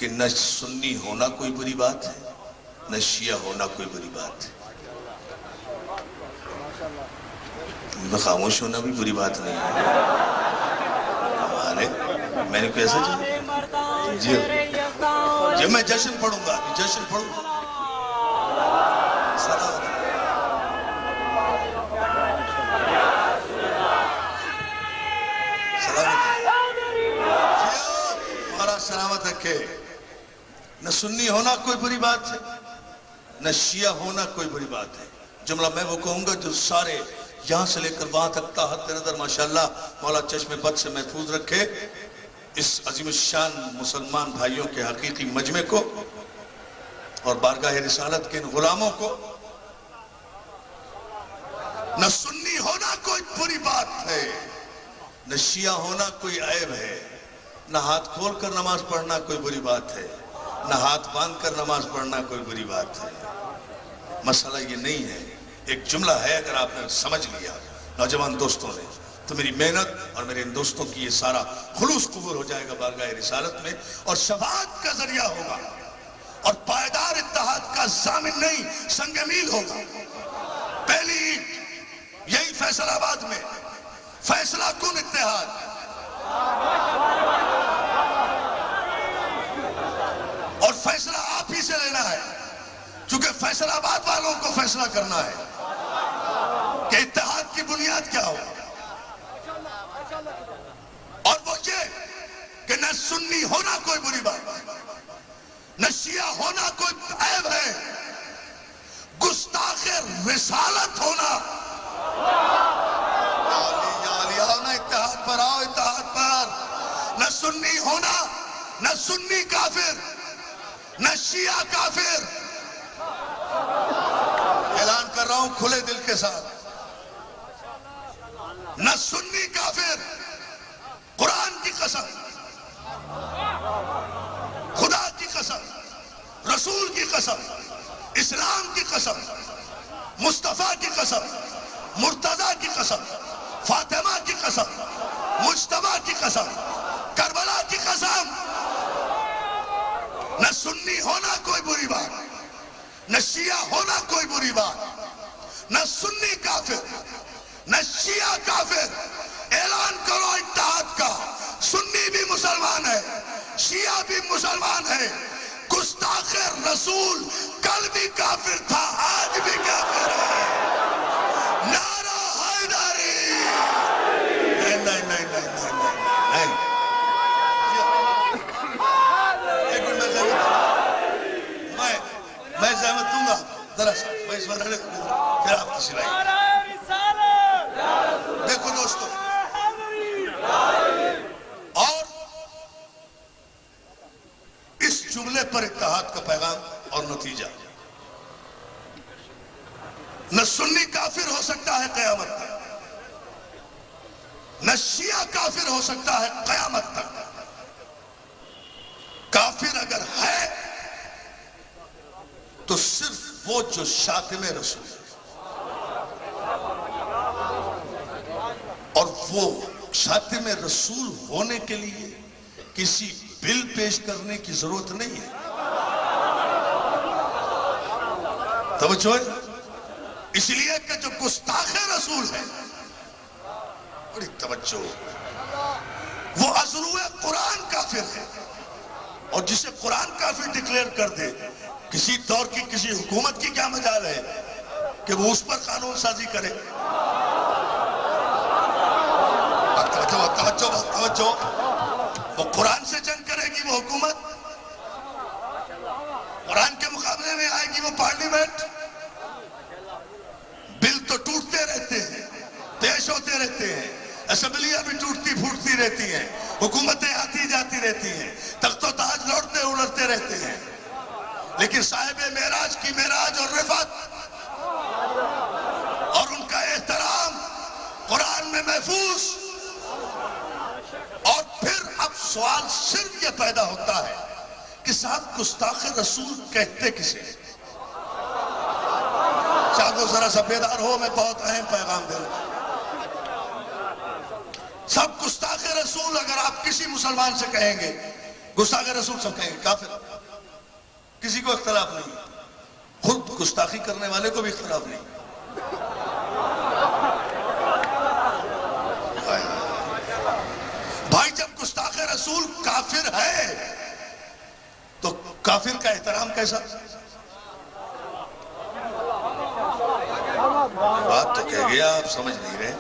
کہ نہ سنی ہونا کوئی بری بات ہے نہ شیعہ ہونا کوئی بری بات ہے. خاموش ہونا بھی بری بات نہیں ہے. ہمارے میں نے کیسا جی جب میں جشن پڑھوں گا جشن پڑھوں گا. سلامت رکھے. نہ سنی ہونا کوئی بری بات ہے نہ شیعہ ہونا کوئی بری بات ہے. جملہ میں وہ کہوں گا جو سارے یہاں سے لے کر وہاں تک تا حد نظر ماشاءاللہ مولا چشم بد سے محفوظ رکھے اس عظیم الشان مسلمان بھائیوں کے حقیقی مجمع کو اور بارگاہ رسالت کے ان غلاموں کو. نہ سنی ہونا کوئی بری بات ہے نہ شیعہ ہونا کوئی عیب ہے. نہ ہاتھ کھول کر نماز پڑھنا کوئی بری بات ہے نہ ہاتھ باندھ کر نماز پڑھنا کوئی بری بات ہے. مسئلہ یہ نہیں ہے. ایک جملہ ہے اگر آپ نے سمجھ لیا نوجوان دوستوں نے تو میری محنت اور میرے ان دوستوں کی یہ سارا خلوص قبول ہو جائے گا بارگاہ رسالت میں اور شفاعت کا ذریعہ ہوگا اور پائیدار اتحاد کا ضامن نہیں سنگ میل ہوگا. پہلی اینٹ یہی فیصل آباد میں فیصلہ کن اتحاد. اور فیصلہ آپ ہی سے لینا ہے چونکہ فیصل آباد والوں کو فیصلہ کرنا ہے کہ اتحاد کی بنیاد کیا ہو. اور وہ یہ کہ نہ سنی ہونا کوئی بری بات نہ شیعہ ہونا کوئی عیب ہے. گستاخ رسالت ہونا اتحاد پر آؤ اتحاد پر. نہ سنی ہونا نہ سنی کافر نہ شیعہ کافر. اعلان کر رہا ہوں کھلے دل کے ساتھ نہ سنی کافر. قرآن کی قسم خدا کی قسم رسول کی قسم اسلام کی قسم مصطفیٰ کی قسم مرتضیٰ کی قسم فاطمہ کی قسم مجتبیٰ کی قسم کربلا کی قسم. نہ سنی ہونا کوئی بری بات نہ شیعہ ہونا کوئی بری بات نہ سنی کافر نہ شیعہ کافر. اعلان کرو اتحاد کا. سنی بھی مسلمان ہے شیعہ بھی مسلمان ہے. گستاخ رسول کل بھی کافر تھا آج بھی کافر ہے. نعرہ حیدری. نہیں نہیں نہیں نہیں نہیں. میں زحمت دوں گا دراصل میں اس وقت پھر آپ کی سنائیں. دیکھو دوستو اور اس جملے پر اتحاد کا پیغام اور نتیجہ. نہ سنی کافر ہو سکتا ہے قیامت تک نہ شیعہ کافر ہو سکتا ہے قیامت تک. کافر اگر ہے تو صرف وہ جو شاتم رسول ہے اور وہ شاتم رسول ہونے کے لیے کسی بل پیش کرنے کی ضرورت نہیں ہے. توجہ ہے اس لیے کہ جو گستاخ رسول ہے بڑی توجہ وہ ازرو قرآن کافر ہے اور جسے قرآن کافر ڈکلیئر کر دے کسی دور کی کسی حکومت کی کیا مجال ہے کہ وہ اس پر قانون سازی کرے. توجہ وہ قرآن سے جنگ کرے گی وہ حکومت قرآن کے مقابلے میں آئے گی وہ پارلیمنٹ. بل تو ٹوٹتے رہتے ہیں پیش ہوتے رہتے ہیں اسمبلیاں بھی ٹوٹتی پھوٹتی رہتی ہیں حکومتیں آتی جاتی رہتی ہیں تخت و تاج لوٹتے اڑتے رہتے ہیں لیکن صاحب معراج کی معراج اور رفعت اور ان کا احترام قرآن میں محفوظ. اور پھر اب سوال صرف یہ پیدا ہوتا ہے کہ صاحب گستاخ رسول کہتے کسے. چاہو ذرا سا بیدار ہو میں بہت اہم پیغام دے رہا ہوں. سب گستاخ رسول اگر آپ کسی مسلمان سے کہیں گے گستاخ رسول سب کہیں گے کافر، کسی کو اختلاف نہیں، خود گستاخی کرنے والے کو بھی اختلاف نہیں۔ بھائی جب گستاخ رسول کافر ہے تو کافر کا احترام کیسا؟ بات تو کہہ گیا، آپ سمجھ نہیں رہے۔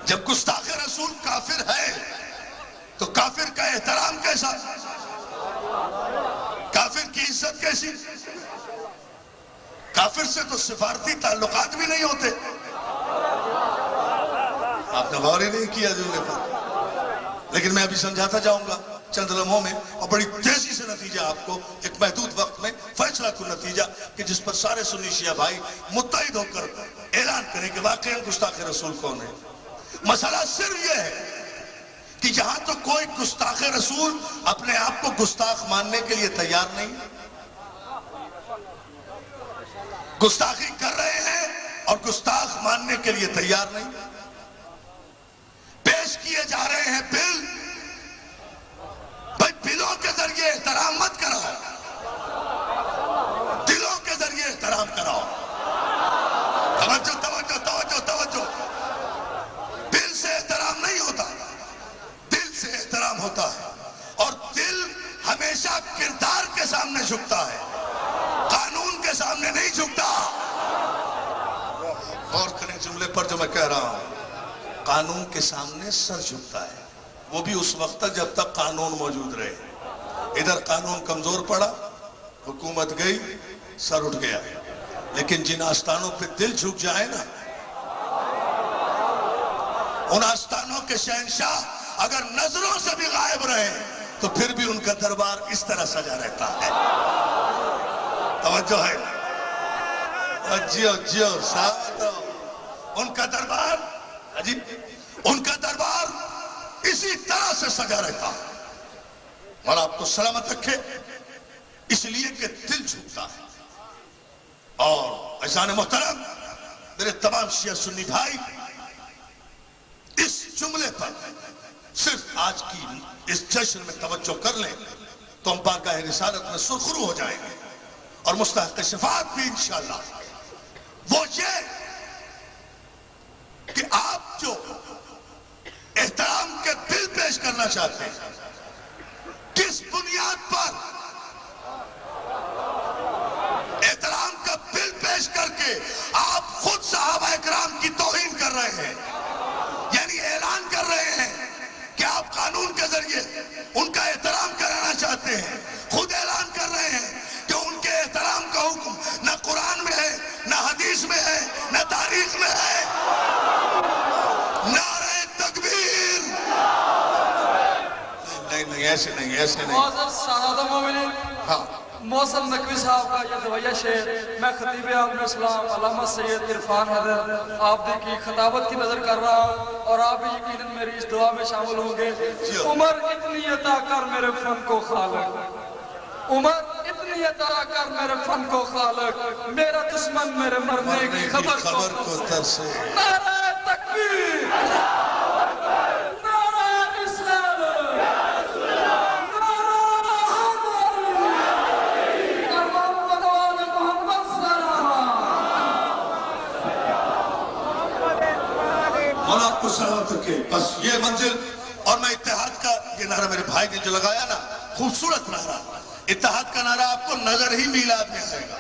جب گستاخ رسول کافر ہے تو کافر کا احترام کیسا؟ کافر کی عزت کیسی؟ کافر سے تو سفارتی تعلقات بھی نہیں ہوتے۔ آپ نے غور ہی نہیں کیا جملے پر، لیکن میں ابھی سمجھاتا جاؤں گا چند لمحوں میں، اور بڑی تیزی سے نتیجہ آپ کو ایک محدود وقت میں فیصلہ کن نتیجہ کہ جس پر سارے سنی شیعہ بھائی متحد ہو کر اعلان کریں کہ واقعاً گستاخ رسول کون ہے۔ مسئلہ صرف یہ ہے کہ جہاں تو کوئی گستاخ رسول اپنے آپ کو گستاخ ماننے کے لیے تیار نہیں، گستاخی کر رہے ہیں اور گستاخ ماننے کے لیے تیار نہیں، پیش کیے جا رہے ہیں بل، بھائی بلوں کے ذریعے احترام مت کراؤ، دلوں کے ذریعے احترام کراؤ۔ توجہ توجہ توجہ توجہ، بل سے احترام نہیں ہوتا، دل سے احترام ہوتا ہے، اور دل ہمیشہ کردار کے سامنے جھکتا ہے، قانون کے سامنے نہیں جھکتا۔ غور کریں جملے پر جو میں کہہ رہا ہوں، قانون کے سامنے سر جھکتا ہے، وہ بھی اس وقت تک جب تک قانون موجود رہے۔ ادھر قانون کمزور پڑا، حکومت گئی، سر اٹھ گیا، لیکن جن آستانوں پہ دل جھک جائے نا، ان آستانوں کے شہنشاہ اگر نظروں سے بھی غائب رہے تو پھر بھی ان کا دربار اس طرح سجا رہتا ہے۔ توجہ ہے؟ جیو جیو ساتھ ان کا دربار، ان کا دربار اسی طرح سے سجا رہتا ہے۔ اور آپ کو سلامت رکھے، اس لیے کہ دل جھکتا ہے۔ اور عزیزان محترم، میرے تمام شیعہ سنی بھائی، اس جملے پر صرف آج کی اس جشن میں توجہ کر لیں تو ہم بارگاہ رسالت میں سرخرو ہو جائیں گے، اور مستحق شفاعت بھی انشاءاللہ۔ وہ یہ کہ آپ جو احترام کے بل پیش کرنا چاہتے ہیں، کس بنیاد پر احترام کا بل پیش کر کے آپ خود صحابہ اکرام کی توہین کر رہے ہیں، یعنی اعلان کر رہے ہیں کہ آپ قانون کے ذریعے ان کا احترام کرانا چاہتے ہیں، خود اعلان کر رہے ہیں کہ ان کے احترام کا حکم نہ قرآن میں ہے، نہ حدیث میں ہے، نہ تاریخ میں ہے۔ نعرہ تکبیر! نہیں ایسے نہیں، ایسے نہیں۔ معزز سادہ مومنین، ہاں، محسن نقوی صاحب کا یہ دویہ شعر میں خطیب عالم اسلام علامہ سید عرفان حیدر آپ کی خطابت کی نظر کر رہا ہوں، اور آپ بھی یقیناً میری اس دعا میں شامل ہوں گے۔ عمر اتنی عطا کر میرے فن کو خالق، عمر اتنی عطا کر میرے فن کو خالق، میرا دشمن میرے مرنے کی خبر کو ترسے۔ نعرہ تکبیر! آپ کو سلامت رکھے۔ بس یہ منزل، اور میں اتحاد کا یہ نعرہ میرے بھائی نے جو لگایا نا، خوبصورت نعرہ، اتحاد کا نعرہ آپ کو نظر ہی میلاد میں آئے گا،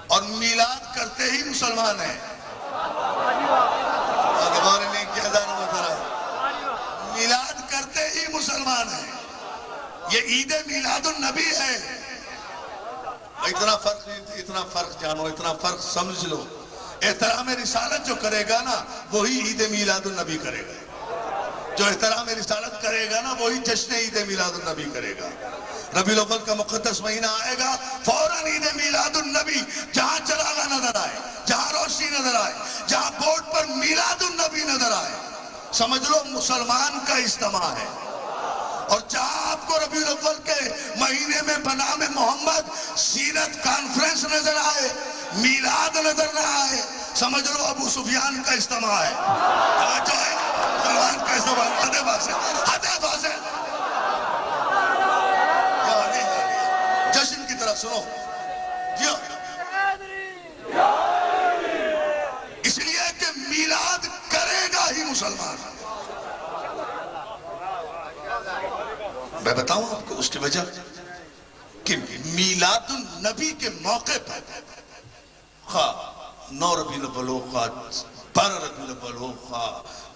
اور میلاد کرتے ہی مسلمان ہیں۔ میلاد کرتے ہی مسلمان ہیں، یہ عید میلاد النبی ہے۔ اتنا فرق جانو، اتنا فرق سمجھ لو۔ احترام رسالت جو کرے گا نا وہی عید میلاد النبی کرے گا، جو احترام رسالت کرے گا نا وہی جشن عید میلاد النبی کرے گا۔ ربیع الاول کا مقدس مہینہ آئے گا، فوراً عید میلاد النبی، جہاں چراغاں نظر آئے، جہاں روشنی نظر آئے، جہاں بورڈ پر میلاد النبی نظر آئے، سمجھ لو مسلمان کا اجتماع ہے۔ اور جہاں آپ کو ربیع الاول کے مہینے میں بنام محمد سیرت کانفرنس نظر آئے، میلاد نظر نہ آئے، سمجھ لو ابو سفیان کا اجتماع ہے۔ توجہ ہے، مسلمان کا اجتماع، حد واضح، حد واضح۔ سنو جیو، اس لیے کہ میلاد کرے گا ہی مسلمان. میں بتاؤں آپ کو اس کی وجہ کہ میلاد النبی کے موقع پر خواہ 9 ربیع الاول ہو، خواہ 12 ربیع الاول ہو، خواہ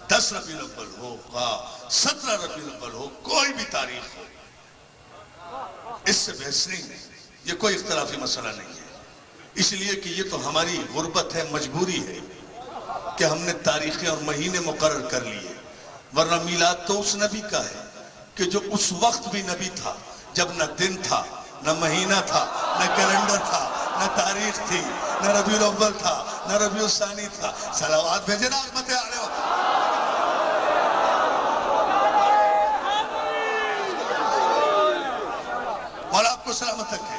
10 ربیع الاول ہو، خواہ 17 ربیع الاول ہو، کوئی بھی تاریخ ہو، اس سے بحث نہیں ہے. یہ کوئی اختلافی مسئلہ نہیں ہے. اس لیے کہ یہ تو ہماری غربت ہے، مجبوری ہے کہ ہم نے تاریخیں اور مہینے مقرر کر لیے. ورنہ میلاد تو اس نبی کا ہے کہ جو اس وقت بھی نبی تھا جب نہ دن تھا، نہ مہینہ تھا، نہ کیلنڈر تھا، نہ تاریخ تھی، نہ ربیع الاول تھا، نہ ربیع الثانی تھا. صلوات بھیجے نا عظمت علیہ. مولا آپ کو سلامت رکھے.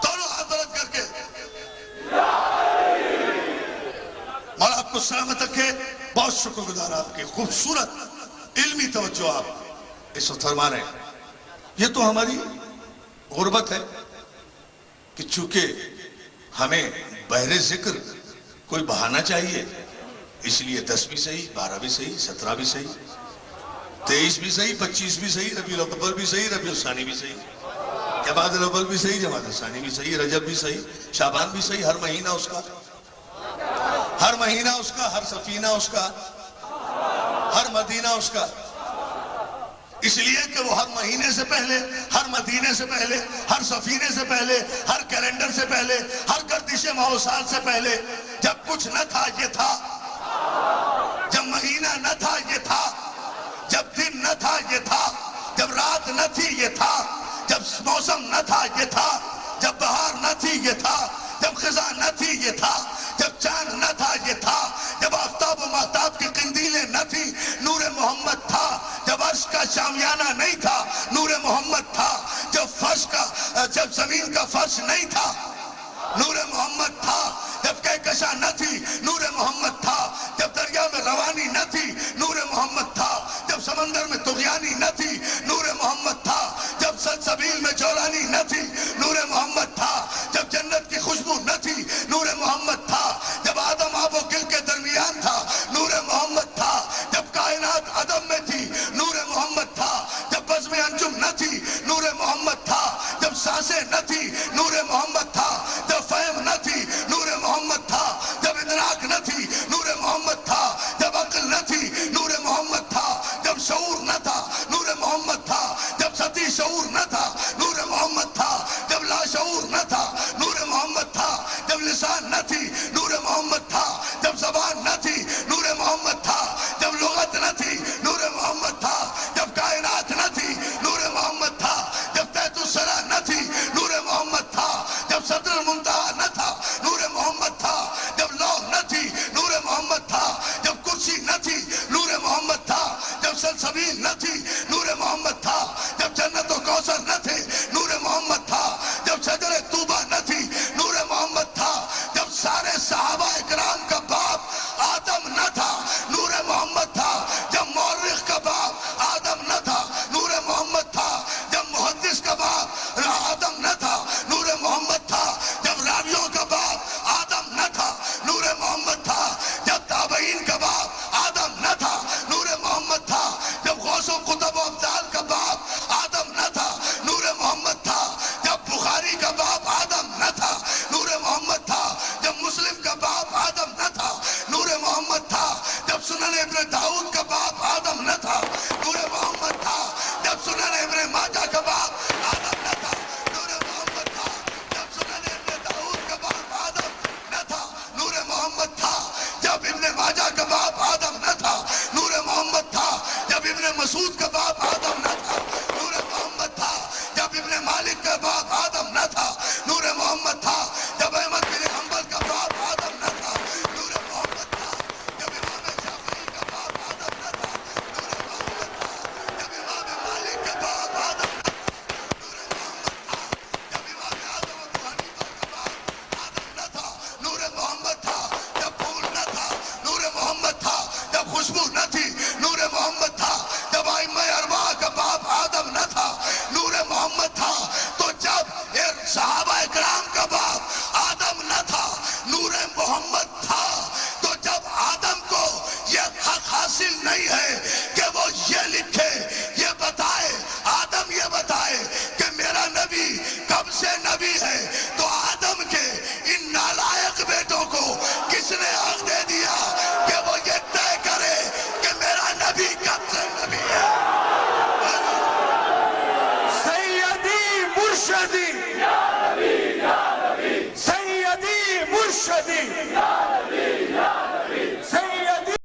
دونوں ہاتھ بلند کر کے مولا آپ کو سلامت رکھے. بہت شکر گزار آپ کی خوبصورت علمی توجہ آپ اس وقت فرما رہے ہیں. یہ تو ہماری غربت ہے کہ چونکہ ہمیں بہر ذکر کوئی بہانہ چاہیے، اس لیے 10 بھی صحیح، 12 بھی صحیح، 17 بھی صحیح، 23 بھی صحیح، 25 بھی صحیح، ربیع الاول بھی صحیح، ربیع الثانی بھی صحیح، جمادی الاول بھی صحیح، جمادی الثانی بھی صحیح، رجب بھی صحیح، شعبان بھی صحیح. ہر مہینہ اس کا، ہر مہینہ اس کا، ہر سفینہ اس کا، ہر مدینہ اس کا. اس لیے کہ وہ ہر مہینے سے پہلے، ہر مدینے سے پہلے، ہر سفینے سے پہلے، ہر کیلنڈر سے پہلے، ہر گردش ماہ و سال سے پہلے، جب کچھ نہ تھا یہ تھا، جب مہینہ نہ تھا یہ تھا، جب دن نہ تھا یہ تھا، جب رات نہ تھی یہ تھا، جب موسم نہ تھا یہ تھا، جب بہار نہ تھی یہ تھا، جب خزاں نہ تھی یہ تھا، جب چاند نہ تھا یہ تھا، جب آفتاب و مہتاب کی قندیلیں نہ تھی، نور محمد تھا. جب عرش کا شامیانہ نہیں تھا، نور محمد تھا. جب زمین کا فرش نہیں تھا، نور محمد تھا. جب کہکشاں نہ تھی، نور محمد تھا. جب دریا میں روانی نہ تھی، نور محمد تھا. جب سمندر میں طغیانی نہ تھی، نور محمد تھا. جب سلسبیل میں جولانی نہ تھی، نور محمد تھا. جب جنت کی خوشبو نہ تھی، نور محمد تھا. جب آدم آب و گل کے درمیان تھا، نور محمد تھا. جب کائنات عدم میں تھی، نور محمد تھا. جب بزم انجم نہ تھی، نور محمد تھا. جب سانسیں نہ تھی، نور محمد تھا. جب فہم نہ تھی، نور محمد تھا. جب ادراک نہ تھی، نور محمد تھا. جب عقل نہ تھی، نور محمد تھا. جب شعور نہ تھا، نور محمد تھا. جب سطحی شعور نہ تھا، نور محمد تھا. جب لاشعور نہ تھا، نور محمد تھا. جب لسان نہ تھی، نور محمد تھا. جب زبان نہ تھی، نور محمد تھا. جب لغت نہ تھی، نور محمد تھا. جب کائنات نہ تھی، نور محمد تھا. جب تحت الثری نہ تھی، نور محمد تھا. جب صدر المنتہا نہ تھا، نور محمد تھا. جب لوح نہ تھی، نور محمد تھا. جب کرسی نہ تھی، نور محمد تھا. جب سلسبیل نہ تھی، نور محمد تھا. جب جنت و کوثر نہ تھے، نور محمد تھا. جب شجر طوبہ نہ تھی، نور محمد تھا. جب سارے صحابہ اکرام کا باپ آدم نہ تھا، نور محمد تھا. جب مورخ کا باپ آدم نہ تھا، نور محمد تھا. جب محدث کا باپ آدم نہ تھا، نور محمد تھا. جب راویوں کا باپ آدم نہ تھا، نور محمد تھا. جب تابعین کا باپ آدم نہ تھا، نور محمد تھا. جب غوث و قطب و ابدال کا باپ آدم نہ تھا، نور محمد تھا. جب بخاری کا باپ آدم نہ تھا، نور محمد تھا. جب مسلم کا باپ آدم نہ تھا، نور محمد تھا. جب سنن ابن داؤد کا باپ آدم نہ تھا، نور محمد تھا. جب سنن ابن ماجہ کا باپ آدم نہ تھا، نور محمد تھا. جب سنن ابن داؤد کا باپ آدم نہ تھا، نور محمد تھا. جب ابن ماجہ کا باپ آدم نہ تھا، نور محمد تھا. جب ابن مسعود کا باپ آدم نہ تھا، نور محمد تھا. جب ابن مالک کا باپ آدم نہ تھا، نور محمد تھا. جب احمد بن حنبل کا باپ آدم نہ تھا، نور محمد تھا. جب امام شافعی کا باپ آدم نہ تھا، نور محمد تھا. جب امام مالک کا باپ آدم نہ تھا، نور محمد تھا. جب امام اعظم ابو حنیفہ کا باپ آدم نہ تھا، نور محمد تھا. جب پھول نہ تھا، نور محمد تھا. جب خوشبو نہ تھی، نور محمد تھا. جب ائمہ اربعہ کا باپ آدم نہ تھا، نور محمد تھا. تو جب حاصل نہیں ہے کہ وہ یہ لکھے، یہ بتائے، آدم یہ بتائے کہ میرا نبی کب سے نبی ہے، تو آدم کے ان نالائق بیٹوں کو کس نے حق دے دیا کہ وہ یہ طے کرے کہ میرا نبی کب سے نبی ہے؟ سیدی مرشدی، سیدی مرشدی،